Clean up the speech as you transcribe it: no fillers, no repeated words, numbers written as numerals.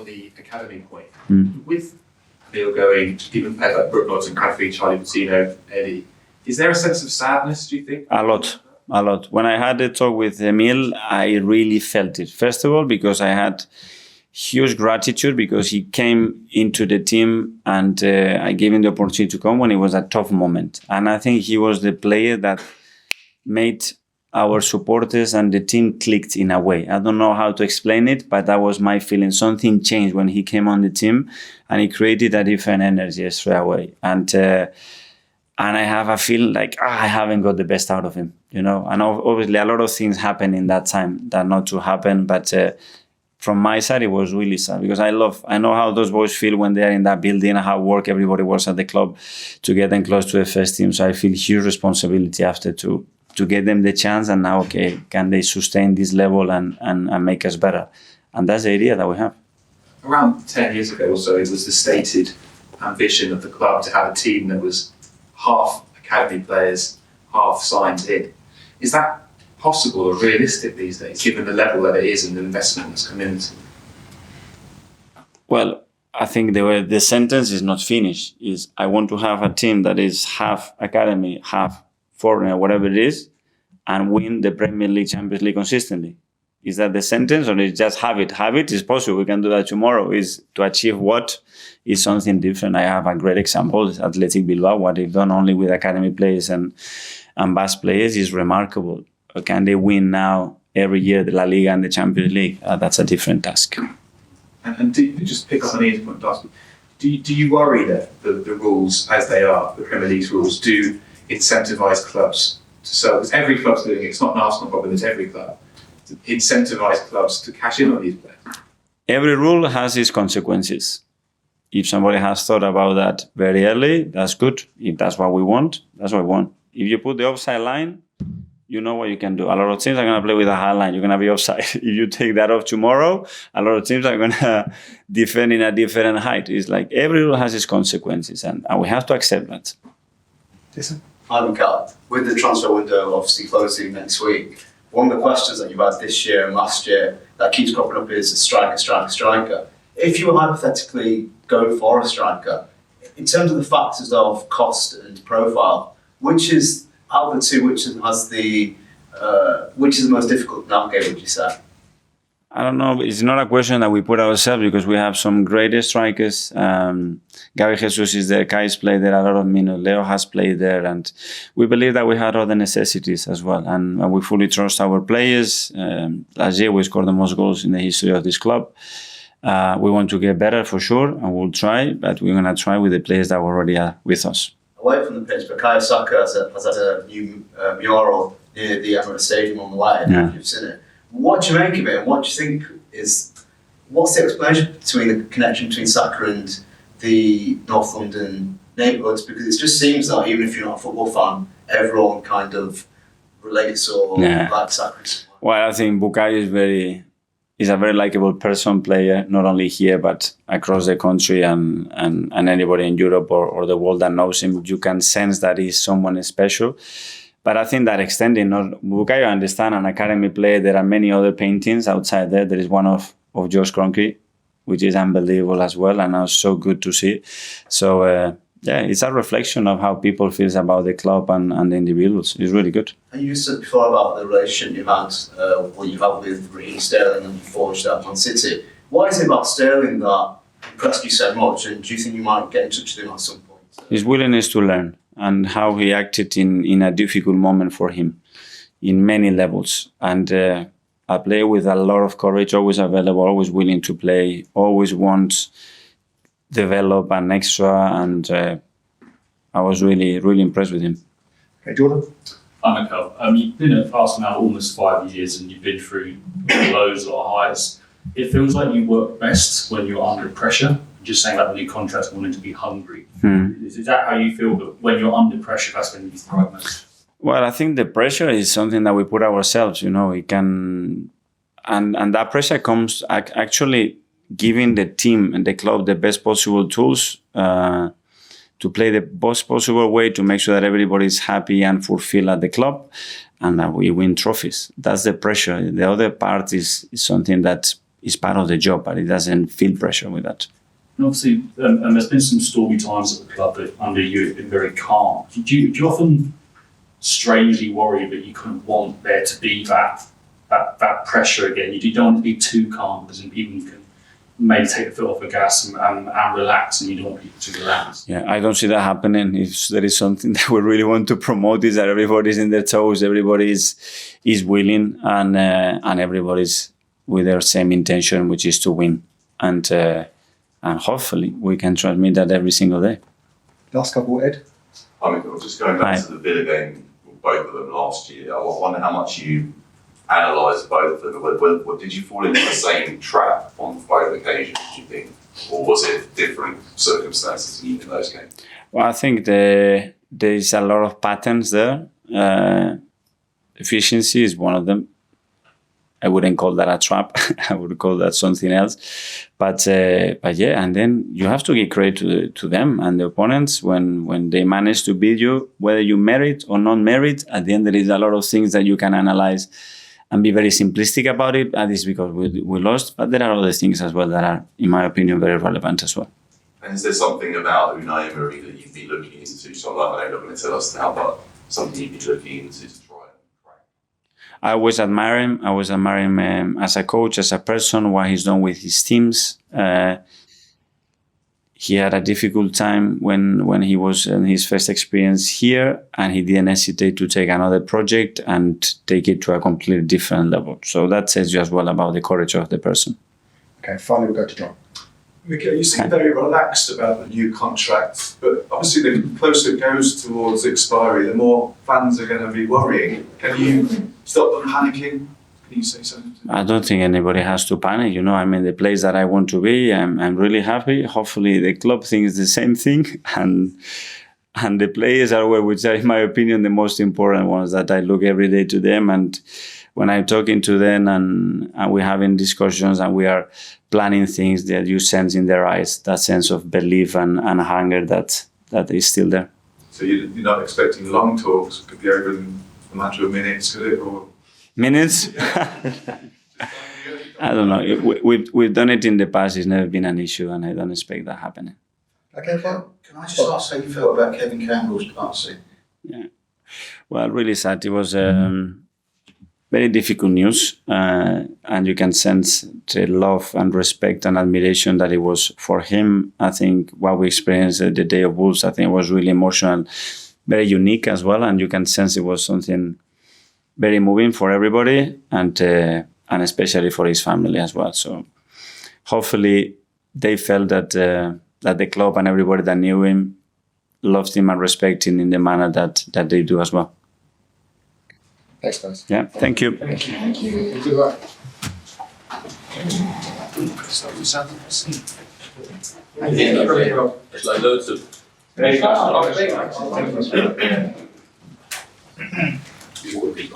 the academy point. With Emile going, even players like Brook Lodge and Cadbury, Charlie Patino, Eddie, is there a sense of sadness, do you think? A lot. When I had the talk with Emile, I really felt it. First of all, because I had huge gratitude because he came into the team and I gave him the opportunity to come when it was a tough moment. And I think he was the player that made our supporters and the team clicked in a way. I don't know how to explain it, but that was my feeling. Something changed when he came on the team and he created a different energy straight away. And I have a feeling like I haven't got the best out of him, you know. And obviously a lot of things happened in that time that not to happen, but from my side, it was really sad because I know how those boys feel when they're in that building, how work everybody works at the club to get them close to the first team. So I feel huge responsibility after to get them the chance. And now, okay, can they sustain this level and make us better? And that's the idea that we have. Around 10 years ago or so, it was the stated ambition of the club to have a team that was half academy players, half signed in. Is that possible or realistic these days, given the level that it is and the investment that's come into? Well, I think the sentence is not finished. Is I want to have a team that is half academy, half foreigner, whatever it is, and win the Premier League, Champions League consistently. Is that the sentence, or is just have it? Have it is possible. We can do that tomorrow. Is to achieve what is something different. I have a great example, Athletic Bilbao. What they've done only with academy players and bus players is remarkable. Can they win now every year the La Liga and the Champions League? That's a different task. And just pick up on Ian's point, do you worry that the rules as they are, the Premier League's rules, do incentivise clubs to sell? Because every club's doing it. It's not an Arsenal problem, it's every club. To incentivise clubs to cash in on these players. Every rule has its consequences. If somebody has thought about that very early, that's good. If that's what we want, that's what we want. If you put the offside line, you know what you can do. A lot of teams are going to play with a high line. You're going to be offside. If you take that off tomorrow, a lot of teams are going to defend in a different height. It's like every rule has its consequences, and we have to accept that. Jason? Hi, Mikel. With the transfer window obviously closing next week, one of the questions that you've had this year and last year that keeps cropping up is striker. If you were hypothetically going for a striker, in terms of the factors of cost and profile, which is out of the two, which is the most difficult to navigate, would you say? I don't know. It's not a question that we put ourselves because we have some great strikers. Gabi Jesus is there. Kai's played there a lot of minutes. Leo has played there. And we believe that we had other necessities as well. And we fully trust our players. Last year, we scored the most goals in the history of this club. We want to get better for sure, and we'll try. But we're going to try with the players that already are with us. Away from the pitch, Bukayo Saka has had a new mural near the Emirates Stadium on the way. I don't know if you've seen it. What do you make of it, and what do you think what's the explanation between the connection between Saka and the North London neighbourhoods? Because it just seems that even if you're not a football fan, everyone kind of relates or likes Saka. Well, I think Bukayo is a very likable person, player, not only here, but across the country and anybody in Europe or the world that knows him, you can sense that he's someone special. But I think that extending, Bukayo, I understand, an academy player, there are many other paintings outside there. There is one of Josh Kroenke, which is unbelievable as well, and now so good to see. So, it's a reflection of how people feel about the club and the individuals. It's really good. And you said before about the relationship you've had with Raheem Sterling and you forged at Man City. What is it about Sterling that impressed you so much, and do you think you might get in touch with him at some point? His willingness to learn and how he acted in a difficult moment for him in many levels. And a player with a lot of courage, always available, always willing to play, always wants develop an extra, and I was really, really impressed with him. Okay, Jordan? Hi, Mikel. You've been at Arsenal now almost 5 years and you've been through lows, a lot of highs. It feels like you work best when you're under pressure. Just saying about the new contracts, wanting to be hungry. Is that how you feel that when you're under pressure, that's when you thrive most? Well, I think the pressure is something that we put ourselves, it can, and that pressure comes actually giving the team and the club the best possible tools to play the best possible way to make sure that everybody is happy and fulfilled at the club and that we win trophies. That's the pressure. The other part is something that it's part of the job, but he doesn't feel pressure with that. And obviously, and there's been some stormy times at the club that under you have been very calm. Do you often strangely worry that you kind of want there to be that pressure again? You don't want to be too calm because then people can maybe take the foot off the gas and relax, and you don't want people to relax. Yeah, I don't see that happening. If there is something that we really want to promote, is that everybody's in their toes, everybody is willing, and everybody's with their same intention, which is to win. And hopefully we can transmit that every single day. Last couple, Ed. Just going back to the Villa game, both of them last year, I wonder how much you analysed both of them. Did you fall into the same trap on both occasions, do you think? Or was it different circumstances in those games? Well, I think there is a lot of patterns there. Efficiency is one of them. I wouldn't call that a trap. I would call that something else. But yeah, and then you have to give credit to them and the opponents when they manage to beat you, whether you merit or not merit. At the end, there is a lot of things that you can analyze and be very simplistic about it. At least because we lost, but there are other things as well that are, in my opinion, very relevant as well. And is there something about Unai Emery that you'd be looking into? So I'm not going to tell us now, but something you'd be looking into to try and crack? I always admire him. I always admire him as a coach, as a person, what he's done with his teams. He had a difficult time when he was in his first experience here, and he didn't hesitate to take another project and take it to a completely different level. So that says you as well about the courage of the person. Okay, finally we'll go to John. Mikel, you seem very relaxed about the new contract, but obviously the closer it goes towards expiry, the more fans are going to be worrying. Can you stop them panicking? Can you say something? I don't think anybody has to panic. You know, I'm in the place that I want to be. I'm really happy. Hopefully the club thinks the same thing, and the players are, which are, in my opinion, the most important ones, that I look every day to them. And when I'm talking to them and we're having discussions and we are planning things, that you sense in their eyes that sense of belief and hunger that is still there. So you're not expecting long talks? Could be over in a matter of minutes, could it? Or Minutes? I don't know. We've done it in the past. It's never been an issue, and I don't expect that happening. Okay, fine. Can I just ask how you felt about Kevin Campbell's passing? Yeah. Well, really sad. It was very difficult news, and you can sense the love and respect and admiration that it was for him. I think what we experienced the day of Wolves, I think it was really emotional, very unique as well, and you can sense it was something very moving for everybody, and especially for his family as well. So hopefully they felt that the club and everybody that knew him loved him and respected him in the manner that they do as well. Thanks, guys. Yeah, thank you. Thank you. Good luck. It's like loads of. You would be